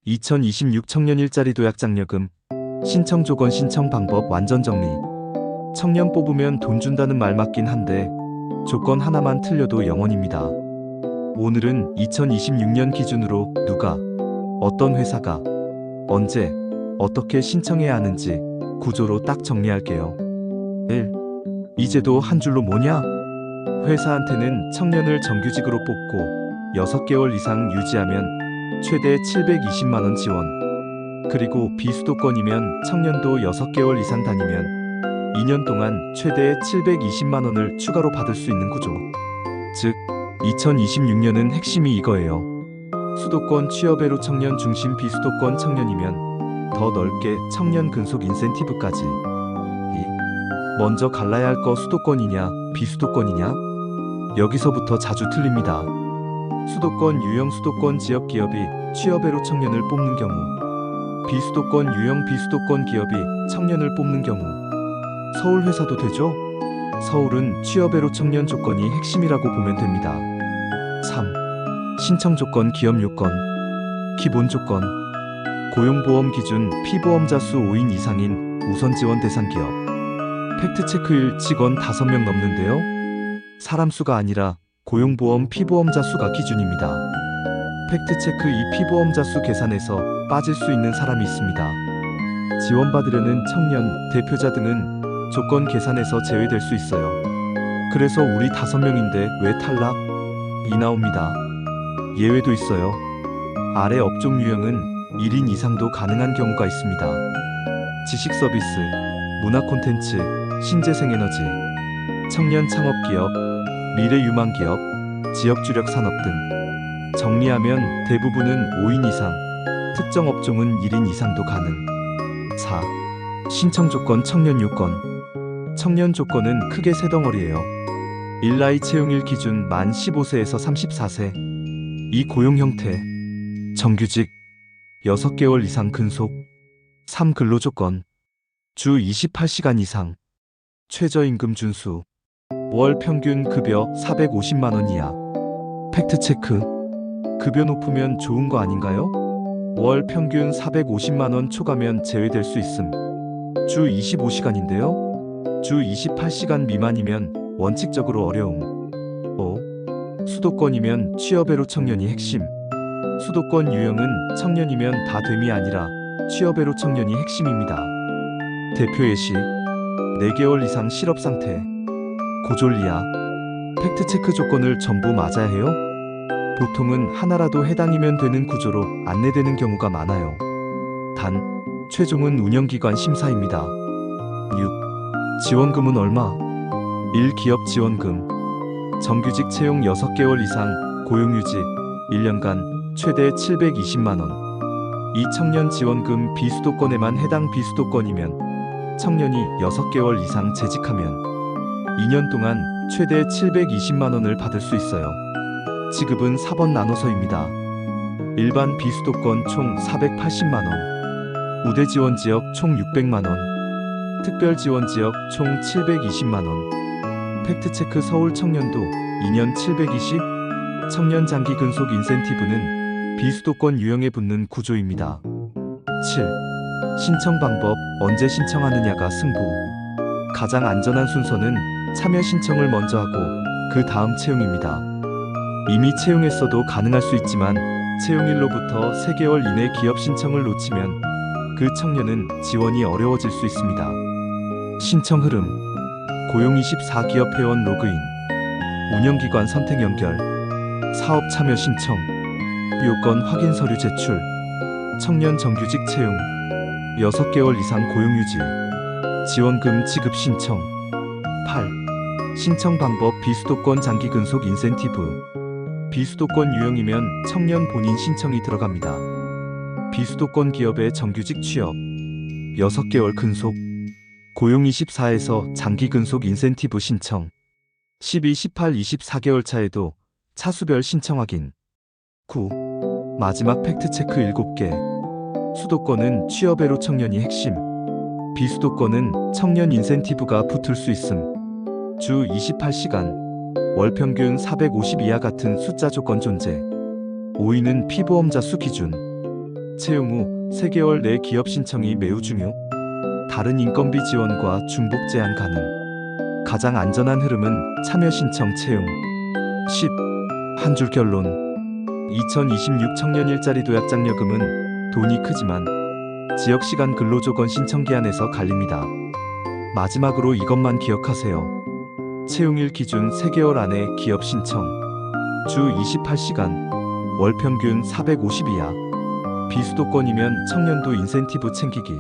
2026 청년 일자리 도약 장려금 신청 조건 신청 방법 완전 정리. 청년 뽑으면 돈 준다는 말 맞긴 한데 조건 하나만 틀려도 영원입니다. 오늘은 2026년 기준으로 누가, 어떤 회사가, 언제, 어떻게 신청해야 하는지 구조로 딱 정리할게요. 1. 이 제도 한 줄로 뭐냐? 회사한테는 청년을 정규직으로 뽑고 6개월 이상 유지하면 최대 720만원 지원. 그리고 비수도권이면 청년도 6개월 이상 다니면 2년 동안 최대 720만원을 추가로 받을 수 있는 구조. 즉, 2026년은 핵심이 이거예요. 수도권 취업애로 청년 중심 비수도권 청년이면 더 넓게 청년 근속 인센티브까지. 먼저 갈라야 할 거 수도권이냐 비수도권이냐? 여기서부터 자주 틀립니다. 수도권 유형 수도권 지역 기업이 취업애로 청년을 뽑는 경우, 비수도권 유형 비수도권 기업이 청년을 뽑는 경우. 서울 회사도 되죠? 서울은 취업애로 청년 조건이 핵심이라고 보면 됩니다. 3. 신청 조건 기업 요건. 기본 조건. 고용보험 기준 피보험자 수 5인 이상인 우선 지원 대상 기업. 팩트체크일 직원 5명 넘는데요. 사람 수가 아니라 고용보험 피보험자 수가 기준입니다. 팩트체크 이 피보험자 수 계산에서 빠질 수 있는 사람이 있습니다. 지원받으려는 청년, 대표자 등은 조건 계산에서 제외될 수 있어요. 그래서 우리 5명인데 왜 탈락? 이 나옵니다. 예외도 있어요. 아래 업종 유형은 1인 이상도 가능한 경우가 있습니다. 지식 서비스, 문화 콘텐츠, 신재생에너지, 청년 창업기업, 미래유망기업, 지역주력 산업 등. 정리하면 대부분은 5인 이상, 특정 업종은 1인 이상도 가능. 4. 신청 조건 청년 요건. 청년 조건은 크게 세 덩어리예요. 1. 나이 채용일 기준 만 15세에서 34세. 2. 고용 형태. 정규직 6개월 이상 근속. 3. 근로 조건. 주 28시간 이상. 최저임금 준수. 월 평균 급여 450만원 이하. 팩트체크. 급여 높으면 좋은 거 아닌가요? 월 평균 450만원 초과면 제외될 수 있음. 주 25시간인데요. 주 28시간 미만이면 원칙적으로 어려움. 5. 수도권이면 취업애로 청년이 핵심. 수도권 유형은 청년이면 다 됨이 아니라 취업애로 청년이 핵심입니다. 대표 예시. 4개월 이상 실업 상태. 고졸 이하. 팩트체크 조건을 전부 맞아야 해요? 보통은 하나라도 해당이면 되는 구조로 안내되는 경우가 많아요. 단, 최종은 운영기관 심사입니다. 6. 지원금은 얼마? 1. 기업 지원금. 정규직 채용 6개월 이상, 고용유지 1년간 최대 720만원. 2. 청년 지원금 비수도권에만 해당. 비수도권이면 청년이 6개월 이상 재직하면 2년 동안 최대 720만원을 받을 수 있어요. 지급은 4번 나눠서입니다. 일반 비수도권 총 480만원, 우대 지원 지역 총 600만원, 특별 지원 지역 총 720만원. 팩트체크 서울 청년도 2년 720, 청년 장기 근속 인센티브는 비수도권 유형에 붙는 구조입니다. 7. 신청 방법, 언제 신청하느냐가 승부. 가장 안전한 순서는 참여 신청을 먼저 하고 그 다음 채용입니다. 이미 채용했어도 가능할 수 있지만 채용일로부터 3개월 이내 기업 신청을 놓치면 그 청년은 지원이 어려워질 수 있습니다. 신청 흐름. 고용24 기업 회원 로그인. 운영기관 선택 연결. 사업 참여 신청. 요건 확인 서류 제출. 청년 정규직 채용. 6개월 이상 고용유지. 지원금 지급 신청. 8. 신청 방법 비수도권 장기 근속 인센티브. 비수도권 유형이면 청년 본인 신청이 들어갑니다. 비수도권 기업의 정규직 취업 6개월 근속. 고용24에서 장기 근속 인센티브 신청. 12, 18, 24개월 차에도 차수별 신청 확인. 9. 마지막 팩트체크 7개. 수도권은 취업애로 청년이 핵심. 비수도권은 청년 인센티브가 붙을 수 있음. 주 28시간. 월 평균 450 이하 같은 숫자 조건 존재. 5위는 피보험자 수 기준. 채용 후 3개월 내 기업 신청이 매우 중요. 다른 인건비 지원과 중복 제한 가능. 가장 안전한 흐름은 참여 신청 채용. 10. 한 줄 결론. 2026 청년 일자리 도약 장려금은 돈이 크지만 지역 시간 근로조건 신청 기한에서 갈립니다. 마지막으로 이것만 기억하세요. 채용일 기준 3개월 안에 기업 신청. 주 28시간. 월 평균 450 이하. 비수도권이면 청년도 인센티브 챙기기.